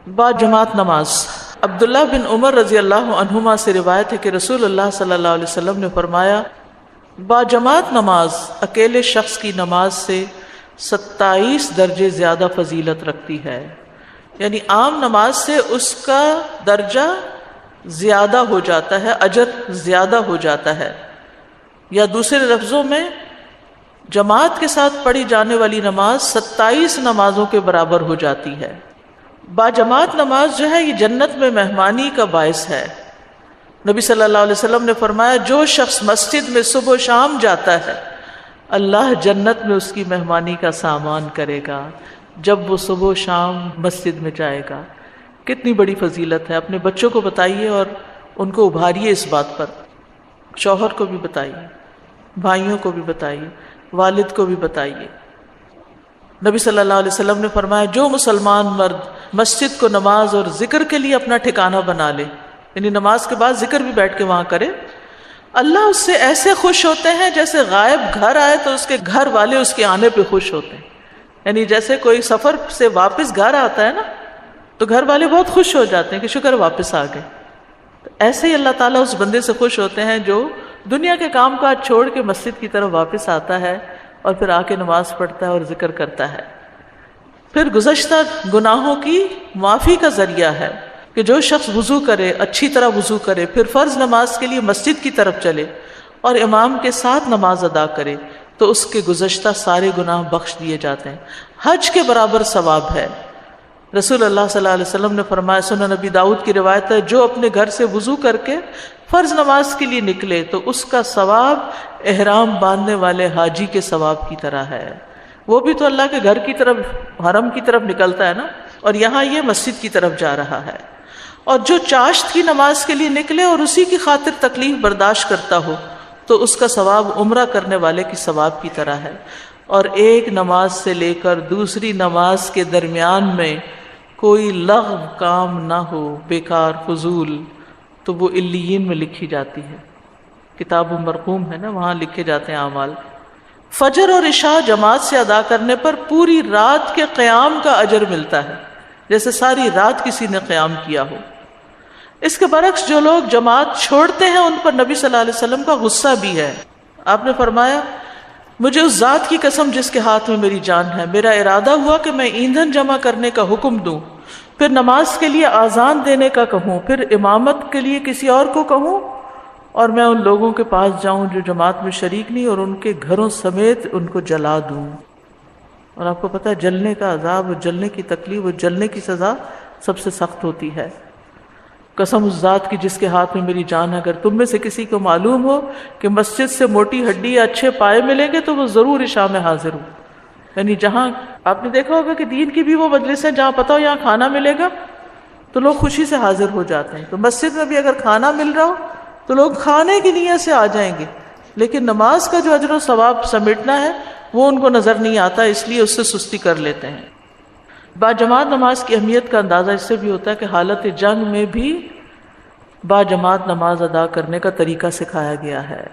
با جماعت نماز۔ عبداللہ بن عمر رضی اللہ عنہما سے روایت ہے کہ رسول اللہ صلی اللہ علیہ وسلم نے فرمایا، با جماعت نماز اکیلے شخص کی نماز سے 27 درجے زیادہ فضیلت رکھتی ہے، یعنی عام نماز سے اس کا درجہ زیادہ ہو جاتا ہے، اجر زیادہ ہو جاتا ہے، یا دوسرے لفظوں میں جماعت کے ساتھ پڑھی جانے والی نماز 27 نمازوں کے برابر ہو جاتی ہے۔ با جماعت نماز جو ہے یہ جنت میں مہمانی کا باعث ہے۔ نبی صلی اللہ علیہ وسلم نے فرمایا، جو شخص مسجد میں صبح و شام جاتا ہے اللہ جنت میں اس کی مہمانی کا سامان کرے گا جب وہ صبح و شام مسجد میں جائے گا۔ کتنی بڑی فضیلت ہے، اپنے بچوں کو بتائیے اور ان کو ابھاریے اس بات پر، شوہر کو بھی بتائیے، بھائیوں کو بھی بتائیے، والد کو بھی بتائیے۔ نبی صلی اللہ علیہ وسلم نے فرمایا، جو مسلمان مرد مسجد کو نماز اور ذکر کے لیے اپنا ٹھکانہ بنا لے، یعنی نماز کے بعد ذکر بھی بیٹھ کے وہاں کرے، اللہ اس سے ایسے خوش ہوتے ہیں جیسے غائب گھر آئے تو اس کے گھر والے اس کے آنے پہ خوش ہوتے ہیں۔ یعنی جیسے کوئی سفر سے واپس گھر آتا ہے نا تو گھر والے بہت خوش ہو جاتے ہیں کہ شکر واپس آ گئے۔ تو ایسے ہی اللہ تعالیٰ اس بندے سے خوش ہوتے ہیں جو دنیا کے کام کاج چھوڑ کے مسجد کی طرف واپس آتا ہے اور پھر آ کے نماز پڑھتا ہے اور ذکر کرتا ہے۔ پھر گزشتہ گناہوں کی معافی کا ذریعہ ہے کہ جو شخص وضو کرے، اچھی طرح وضو کرے، پھر فرض نماز کے لیے مسجد کی طرف چلے اور امام کے ساتھ نماز ادا کرے تو اس کے گزشتہ سارے گناہ بخش دیے جاتے ہیں۔ حج کے برابر ثواب ہے۔ رسول اللہ صلی اللہ علیہ وسلم نے فرمایا، سنن نبی داؤد کی روایت ہے، جو اپنے گھر سے وضو کر کے فرض نماز کے لیے نکلے تو اس کا ثواب احرام باندھنے والے حاجی کے ثواب کی طرح ہے۔ وہ بھی تو اللہ کے گھر کی طرف، حرم کی طرف نکلتا ہے نا، اور یہاں یہ مسجد کی طرف جا رہا ہے۔ اور جو چاشت کی نماز کے لیے نکلے اور اسی کی خاطر تکلیف برداشت کرتا ہو تو اس کا ثواب عمرہ کرنے والے کی ثواب کی طرح ہے۔ اور ایک نماز سے لے کر دوسری نماز کے درمیان میں کوئی لغو کام نہ ہو، بیکار فضول، تو وہ علیین میں لکھی جاتی ہے۔ کتاب مرقوم ہے نا، وہاں لکھے جاتے ہیں اعمال۔ فجر اور عشاء جماعت سے ادا کرنے پر پوری رات کے قیام کا اجر ملتا ہے، جیسے ساری رات کسی نے قیام کیا ہو۔ اس کے برعکس جو لوگ جماعت چھوڑتے ہیں ان پر نبی صلی اللہ علیہ وسلم کا غصہ بھی ہے۔ آپ نے فرمایا، مجھے اس ذات کی قسم جس کے ہاتھ میں میری جان ہے، میرا ارادہ ہوا کہ میں ایندھن جمع کرنے کا حکم دوں، پھر نماز کے لیے آذان دینے کا کہوں، پھر امامت کے لیے کسی اور کو کہوں، اور میں ان لوگوں کے پاس جاؤں جو جماعت میں شریک نہیں اور ان کے گھروں سمیت ان کو جلا دوں۔ اور آپ کو پتہ ہے جلنے کا عذاب اور جلنے کی تکلیف اور جلنے کی سزا سب سے سخت ہوتی ہے۔ قسم اس ذات کی جس کے ہاتھ میں میری جان ہے، اگر تم میں سے کسی کو معلوم ہو کہ مسجد سے موٹی ہڈی یا اچھے پائے ملیں گے تو وہ ضرور عشاء میں حاضر ہو۔ یعنی جہاں آپ نے دیکھا ہوگا کہ دین کی بھی وہ مجلس ہیں جہاں پتہ ہو یہاں کھانا ملے گا تو لوگ خوشی سے حاضر ہو جاتے ہیں، تو مسجد میں بھی اگر کھانا مل رہا ہو تو لوگ کھانے کی نیت سے آ جائیں گے، لیکن نماز کا جو اجر و ثواب سمیٹنا ہے وہ ان کو نظر نہیں آتا، اس لیے اس سے سستی کر لیتے ہیں۔ با جماعت نماز کی اہمیت کا اندازہ اس سے بھی ہوتا ہے کہ حالت جنگ میں بھی با جماعت نماز ادا کرنے کا طریقہ سکھایا گیا ہے۔